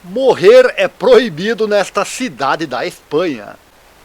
Morrer é proibido nesta cidade da Espanha.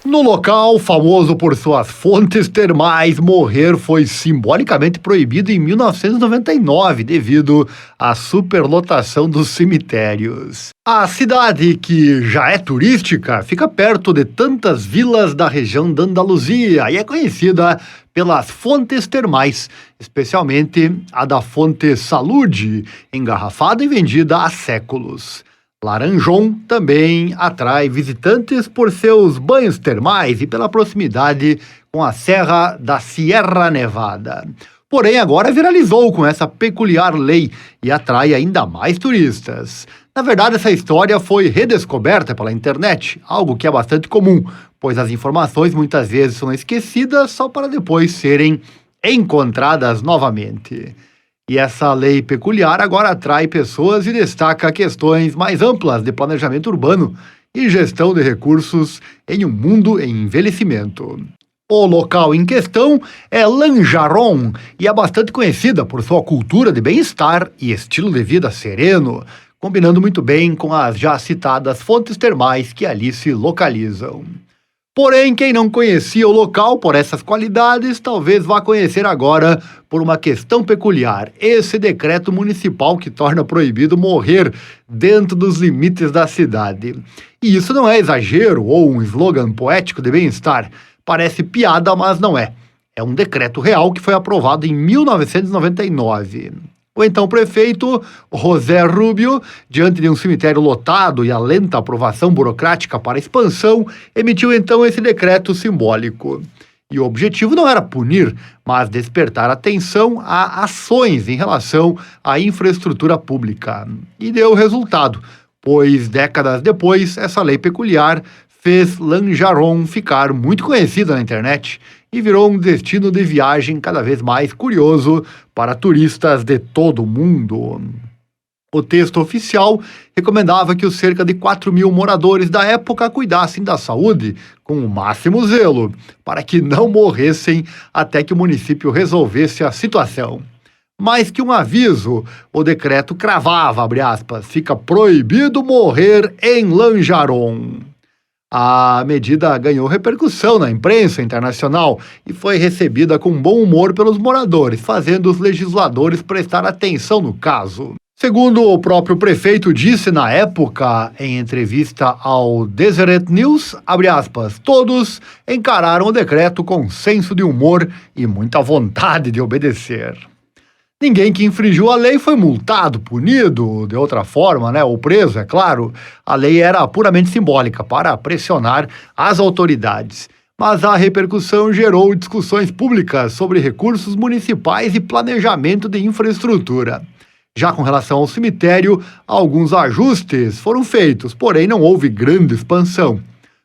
No local, famoso por suas fontes termais, morrer foi simbolicamente proibido em 1999 devido à superlotação dos cemitérios. A cidade, que já é turística, fica perto de tantas vilas da região da Andaluzia e é conhecida pelas fontes termais, especialmente a da Fonte Salude, engarrafada e vendida há séculos. Laranjón também atrai visitantes por seus banhos termais e pela proximidade com a Serra da Sierra Nevada. Porém, agora viralizou com essa peculiar lei e atrai ainda mais turistas. Na verdade, essa história foi redescoberta pela internet, algo que é bastante comum, pois as informações muitas vezes são esquecidas só para depois serem encontradas novamente. E essa lei peculiar agora atrai pessoas e destaca questões mais amplas de planejamento urbano e gestão de recursos em um mundo em envelhecimento. O local em questão é Lanjarón e é bastante conhecida por sua cultura de bem-estar e estilo de vida sereno, combinando muito bem com as já citadas fontes termais que ali se localizam. Porém, quem não conhecia o local por essas qualidades, talvez vá conhecer agora por uma questão peculiar: esse decreto municipal que torna proibido morrer dentro dos limites da cidade. E isso não é exagero ou um slogan poético de bem-estar. Parece piada, mas não é. É um decreto real que foi aprovado em 1999. O então prefeito, José Rubio, diante de um cemitério lotado e a lenta aprovação burocrática para a expansão, emitiu então esse decreto simbólico. E o objetivo não era punir, mas despertar atenção a ações em relação à infraestrutura pública. E deu resultado, pois décadas depois, essa lei peculiar fez Lanjarón ficar muito conhecida na internet e virou um destino de viagem cada vez mais curioso para turistas de todo o mundo. O texto oficial recomendava que os cerca de 4.000 moradores da época cuidassem da saúde com o máximo zelo, para que não morressem até que o município resolvesse a situação. Mais que um aviso, o decreto cravava, abre aspas, fica proibido morrer em Lanjarón. A medida ganhou repercussão na imprensa internacional e foi recebida com bom humor pelos moradores, fazendo os legisladores prestar atenção no caso. Segundo o próprio prefeito disse na época, em entrevista ao Deseret News, abre aspas, todos encararam o decreto com senso de humor e muita vontade de obedecer. Ninguém que infringiu a lei foi multado, punido, de outra forma, ou preso, é claro. A lei era puramente simbólica, para pressionar as autoridades. Mas a repercussão gerou discussões públicas sobre recursos municipais e planejamento de infraestrutura. Já com relação ao cemitério, alguns ajustes foram feitos, porém não houve grande expansão.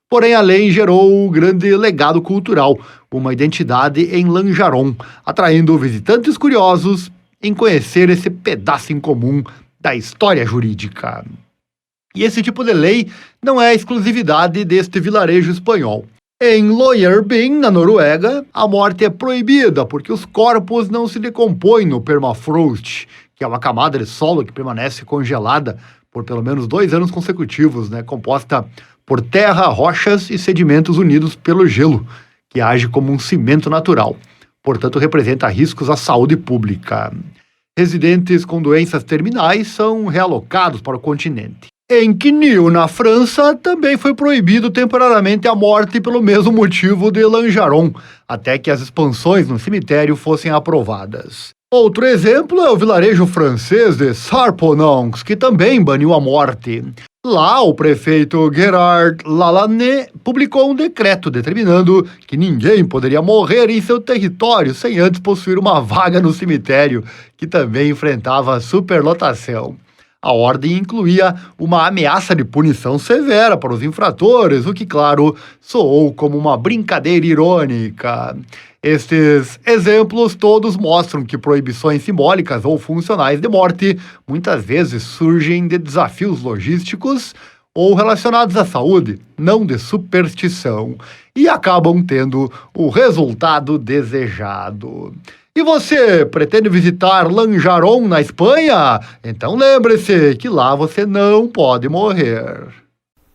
Porém, a lei gerou um grande legado cultural, uma identidade em Lanjarón, atraindo visitantes curiosos em conhecer esse pedaço incomum da história jurídica. E esse tipo de lei não é exclusividade deste vilarejo espanhol. Em Longyearbyen, na Noruega, a morte é proibida porque os corpos não se decompõem no permafrost, que é uma camada de solo que permanece congelada por pelo menos 2 anos consecutivos, composta por terra, rochas e sedimentos unidos pelo gelo, que age como um cimento natural. Portanto, representa riscos à saúde pública. Residentes com doenças terminais são realocados para o continente. Em Quinil, na França, também foi proibido temporariamente a morte pelo mesmo motivo de Lanjarón, até que as expansões no cemitério fossem aprovadas. Outro exemplo é o vilarejo francês de Sarpononx, que também baniu a morte. Lá, o prefeito Gérard Lalanné publicou um decreto determinando que ninguém poderia morrer em seu território sem antes possuir uma vaga no cemitério, que também enfrentava superlotação. A ordem incluía uma ameaça de punição severa para os infratores, o que, claro, soou como uma brincadeira irônica. Estes exemplos todos mostram que proibições simbólicas ou funcionais de morte muitas vezes surgem de desafios logísticos ou relacionados à saúde, não de superstição, e acabam tendo o resultado desejado. E você pretende visitar Lanjaron na Espanha? Então lembre-se que lá você não pode morrer.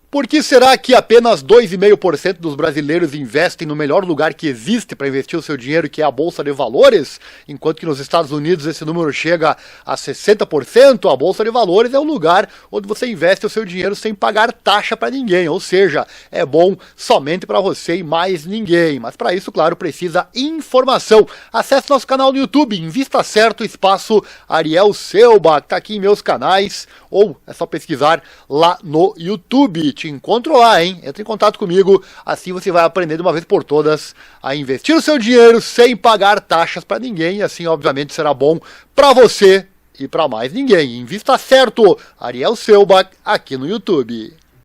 Por que será que apenas 2,5% dos brasileiros investem no melhor lugar que existe para investir o seu dinheiro, que é a Bolsa de Valores? Enquanto que nos Estados Unidos esse número chega a 60%, a Bolsa de Valores é o lugar onde você investe o seu dinheiro sem pagar taxa para ninguém, ou seja, é bom somente para você e mais ninguém. Mas para isso, claro, precisa informação. Acesse nosso canal no YouTube, Invista Certo, espaço Ariel Selbach, que está aqui em meus canais, ou é só pesquisar lá no YouTube. Te encontro lá, hein? Entre em contato comigo, assim você vai aprender de uma vez por todas a investir o seu dinheiro sem pagar taxas para ninguém, e assim obviamente será bom para você e para mais ninguém. Invista Certo, Ariel Selbach, aqui no YouTube.